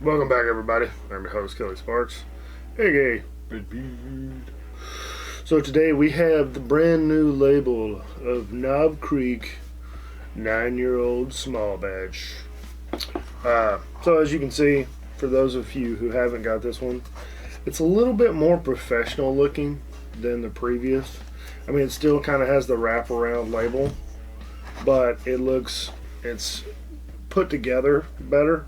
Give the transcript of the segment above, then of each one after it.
Welcome back, everybody. I'm your host, Kelly Sparks, aka Red Beard. So today we have the brand new label of Knob Creek 9-year-old small batch. So as you can see, for those of you who haven't got this one, it's a little bit more professional looking than the previous. I mean, it still kind of has the wraparound label, but it's put together better.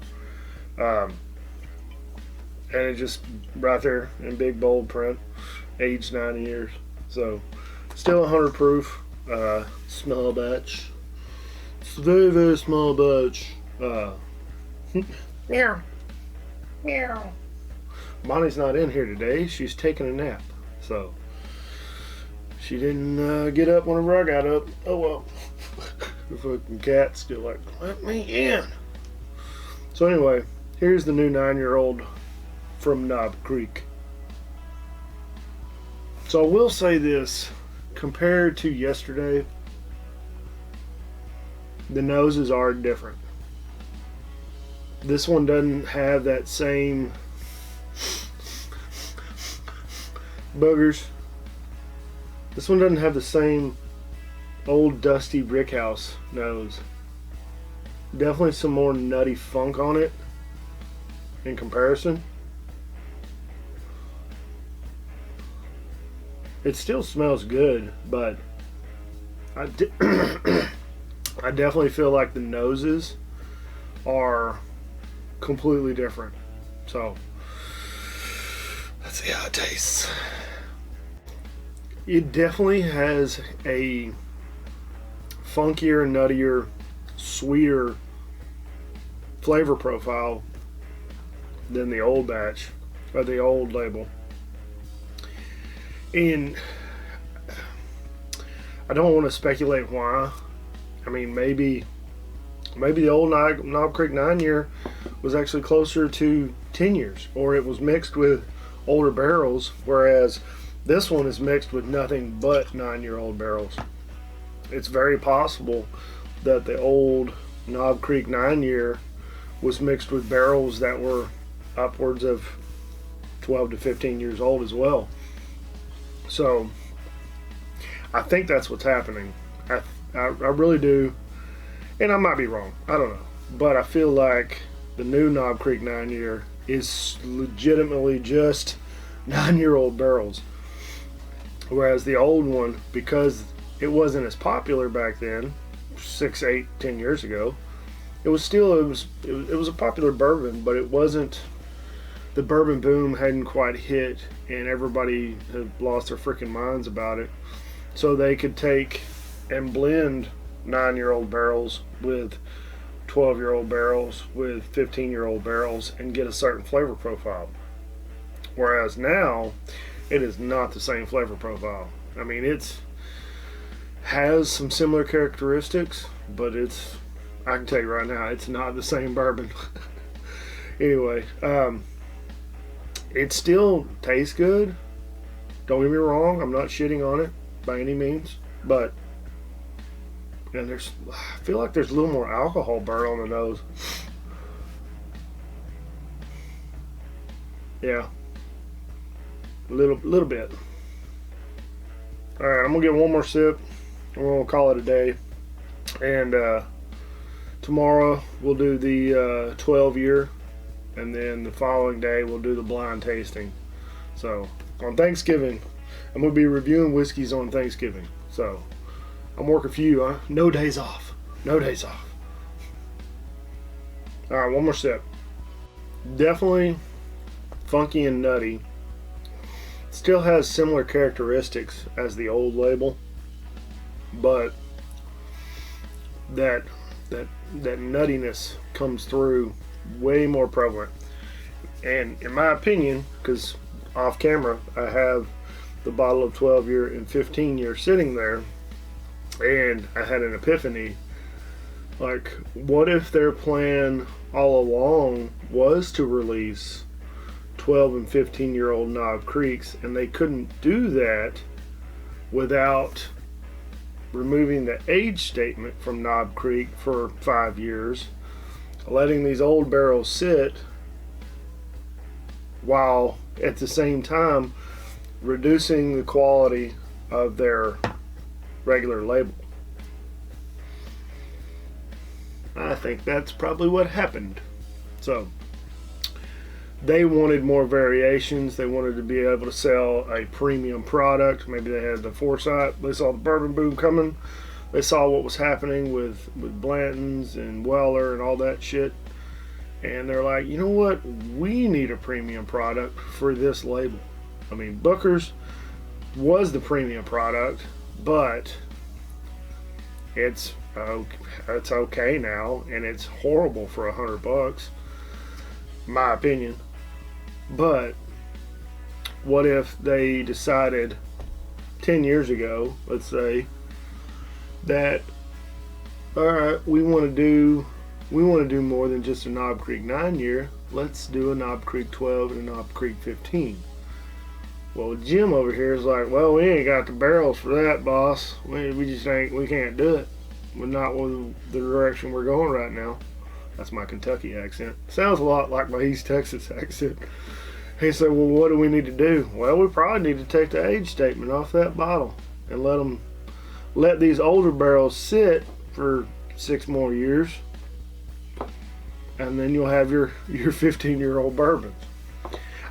And it just right there in big bold print, aged 9 years. So still 100 proof, small batch. It's a very, very small batch. Meow. Meow. Bonnie's not in here today. She's taking a nap. So she didn't get up whenever I got up. Oh well. The fucking cat's still like, let me in. So anyway, here's the new 9-year-old from Knob Creek. So I will say this, compared to yesterday, the noses are different. This one doesn't have that same boogers. This one doesn't have the same old dusty brick house nose. Definitely some more nutty funk on it in comparison. It still smells good, but I definitely feel like the noses are completely different. So let's see how it tastes. It definitely has a funkier, nuttier, sweeter flavor profile than the old batch or the old label. And I don't want to speculate why. I mean, maybe the old Knob Creek 9-year was actually closer to 10 years, or it was mixed with older barrels, whereas this one is mixed with nothing but 9-year-old barrels. It's very possible that the old Knob Creek 9-year was mixed with barrels that were upwards of 12 to 15 years old as well. So I think that's what's happening. I really do, and I might be wrong, I don't know, but I feel like the new Knob Creek 9-year is legitimately just 9-year-old barrels, whereas the old one, because it wasn't as popular back then, 6, 8, 10 years ago, it was a popular bourbon, but it wasn't. The bourbon boom hadn't quite hit, and everybody had lost their freaking minds about it. So they could take and blend 9-year-old barrels with 12-year-old barrels with 15-year-old barrels and get a certain flavor profile. Whereas now, it is not the same flavor profile. I mean, it has some similar characteristics, but I can tell you right now, it's not the same bourbon. Anyway, it still tastes good. Don't get me wrong, I'm not shitting on it by any means, but I feel like there's a little more alcohol burn on the nose. Yeah, a little bit. All right, I'm gonna get one more sip, and we're gonna call it a day. And tomorrow we'll do the 12-year. And then the following day we'll do the blind tasting. So on Thanksgiving, I'm going to be reviewing whiskeys on Thanksgiving. So I'm working for you, huh? No days off. No days off. Alright, one more sip. Definitely funky and nutty. Still has similar characteristics as the old label, but that nuttiness comes through way more prevalent. And in my opinion, because off camera I have the bottle of 12-year and 15-year sitting there, and I had an epiphany. Like, what if their plan all along was to release 12 and 15-year-old Knob Creeks, and they couldn't do that without removing the age statement from Knob Creek for 5 years, letting these old barrels sit, while at the same time reducing the quality of their regular label. I think that's probably what happened. So they wanted more variations. They wanted to be able to sell a premium product. Maybe they had the foresight. They saw the bourbon boom coming. They saw what was happening with Blanton's and Weller and all that shit. And they're like, you know what? We need a premium product for this label. I mean, Booker's was the premium product, but it's okay now, and it's horrible for $100, my opinion. But what if they decided 10 years ago, let's say, that all right, we want to do more than just a Knob Creek 9-year. Let's do a Knob Creek 12 and a Knob Creek 15. Well, Jim over here is like, well, we ain't got the barrels for that, boss. We just ain't, we can't do it. We're not with the direction we're going right now. That's my Kentucky accent. Sounds a lot like my East Texas accent. He said, well, what do we need to do? Well, we probably need to take the age statement off that bottle and let these older barrels sit for 6 more years, and then you'll have your 15-year-old bourbons.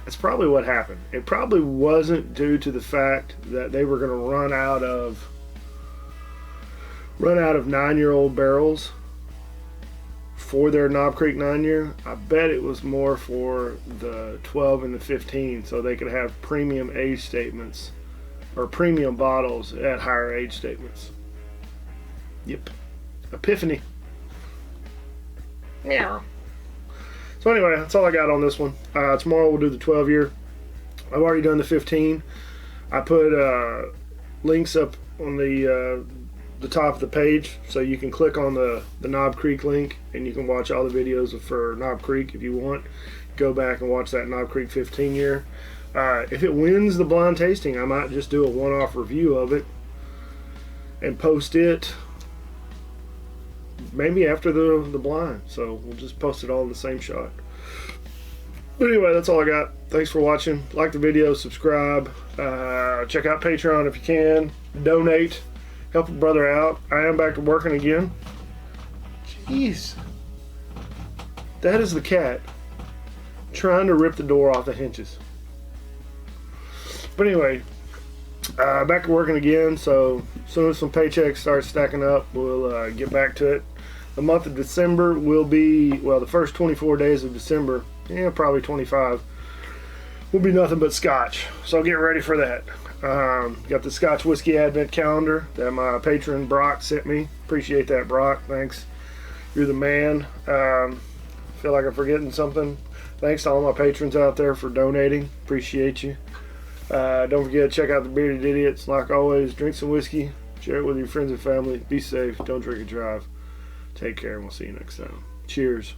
That's probably what happened. It probably wasn't due to the fact that they were going to run out of 9-year-old barrels for their Knob Creek 9-year. I bet it was more for the 12 and the 15, so they could have premium age statements or premium bottles at higher age statements. Yep. Epiphany. Meow. So anyway, that's all I got on this one. Tomorrow we'll do the 12-year. I've already done the 15. I put links up on the top of the page, so you can click on the Knob Creek link and you can watch all the videos for Knob Creek if you want. Go back and watch that Knob Creek 15-year. If it wins the blind tasting, I might just do a one-off review of it and post it maybe after the blind. So we'll just post it all in the same shot. But anyway, that's all I got. Thanks for watching. Like the video, subscribe, check out Patreon if you can, donate, help a brother out. I am back to working again. Jeez, that is the cat trying to rip the door off the hinges. But anyway, back to working again, so as soon as some paychecks start stacking up, we'll get back to it. The month of December will be, well, the first 24 days of December, probably 25, will be nothing but scotch. So get ready for that. Got the Scotch Whiskey Advent Calendar that my patron Brock sent me. Appreciate that, Brock. Thanks. You're the man. Feel like I'm forgetting something. Thanks to all my patrons out there for donating. Appreciate you. Don't forget to check out the Bearded Idiots. Like always, drink some whiskey, share it with your friends and family. Be safe. Don't drink and drive. Take care, and we'll see you next time. Cheers.